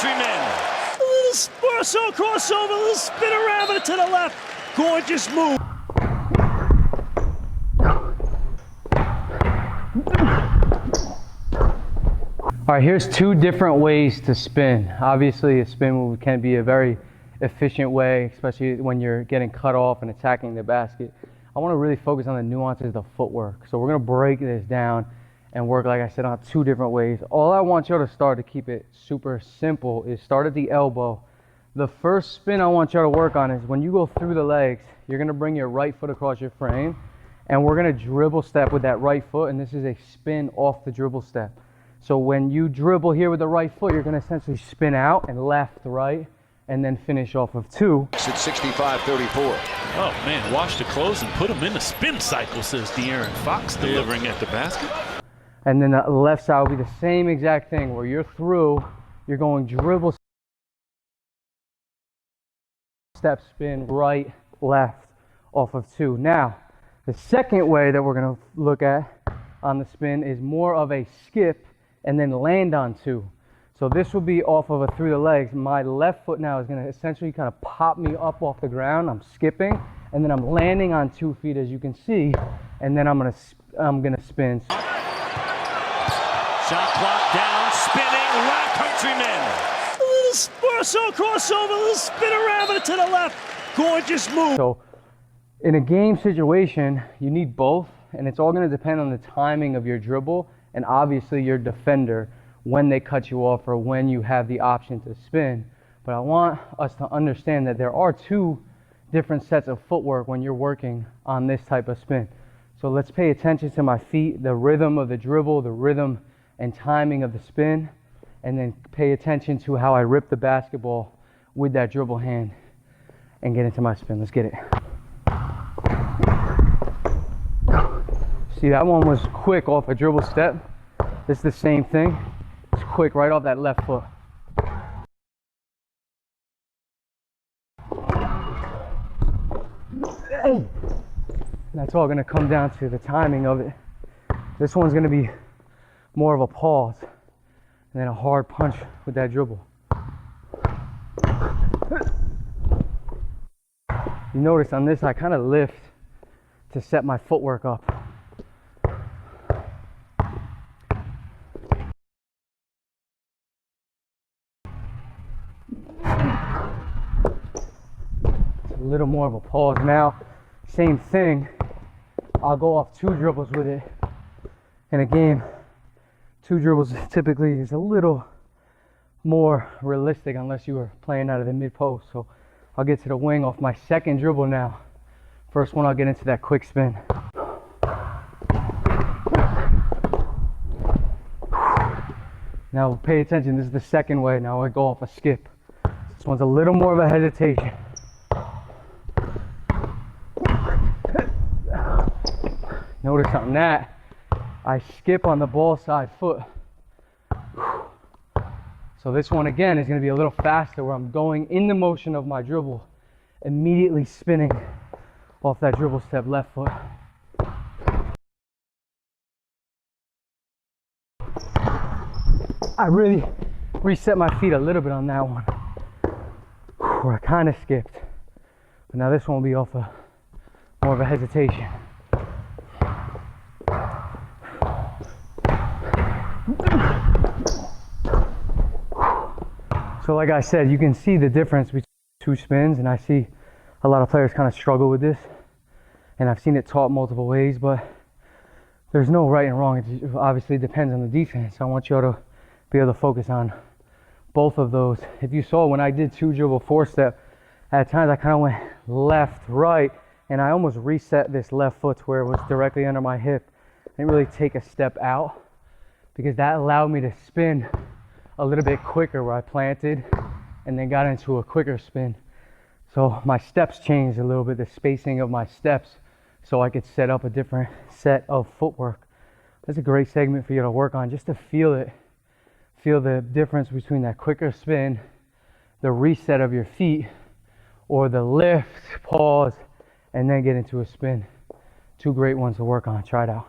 countrymen. A little Sparso crossover, a little spin around but to the left. Gorgeous move. All right, here's two different ways to spin. Obviously, a spin move can be a very efficient way, especially when you're getting cut off and attacking the basket. I want to really focus on the nuances of the footwork. So we're going to break this down and work, like I said, on two different ways. All I want you to start to keep it super simple is start at the elbow. The first spin I want you to work on is when you go through the legs, you're going to bring your right foot across your frame, and we're going to dribble step with that right foot, and this is a spin off the dribble step. So when you dribble here with the right foot, you're going to essentially spin out and left, right, and then finish off of two. It's at 65-34. Oh man, wash the clothes and put them in the spin cycle, says De'Aaron Fox, delivering at the basket. And then the left side will be the same exact thing where you're through, you're going dribble, step, spin, right, left, off of two. Now, the second way that we're going to look at on the spin is more of a skip and then land on two. So this will be off of a through the legs. My left foot now is going to essentially kind of pop me up off the ground. I'm skipping, and then I'm landing on 2 feet, as you can see, and then I'm gonna spin. Shot clock down, spinning, right countrymen. A little Sparso crossover, a little spin around but to the left. Gorgeous move. So in a game situation, you need both, and it's all going to depend on the timing of your dribble and obviously your defender when they cut you off or when you have the option to spin. But I want us to understand that there are two different sets of footwork when you're working on this type of spin. So let's pay attention to my feet, the rhythm of the dribble, the rhythm and timing of the spin, and then pay attention to how I rip the basketball with that dribble hand and get into my spin. Let's get it. See, that one was quick off a dribble step. This is the same thing. It's quick right off that left foot. That's all going to come down to the timing of it. This one's going to be more of a pause and then a hard punch with that dribble. You notice on this, I kind of lift to set my footwork up. It's a little more of a pause now. Same thing. I'll go off 2 dribbles with it. In a game, 2 dribbles typically is a little more realistic unless you were playing out of the mid post. So I'll get to the wing off my second dribble now. First one, I'll get into that quick spin. Now pay attention, this is the second way. Now I go off a skip. This one's a little more of a hesitation. Notice on that, I skip on the ball side foot. So this one again is going to be a little faster where I'm going in the motion of my dribble, immediately spinning off that dribble step left foot. I really reset my feet a little bit on that one, where I kind of skipped. But now this one will be off a more of a hesitation. So like I said, you can see the difference between 2 spins, and I see a lot of players kind of struggle with this, and I've seen it taught multiple ways, but there's no right and wrong. It obviously depends on the defense. I want you to be able to focus on both of those. If you saw when I did 2 dribble 4-step, at times I kind of went left, right, and I almost reset this left foot to where it was directly under my hip. I didn't really take a step out because that allowed me to spin a little bit quicker, where I planted and then got into a quicker spin. So my steps changed a little bit, the spacing of my steps, so I could set up a different set of footwork. That's a great segment for you to work on, just to feel it. Feel the difference between that quicker spin, the reset of your feet, or the lift, pause, and then get into a spin. 2 great ones to work on. Try it out.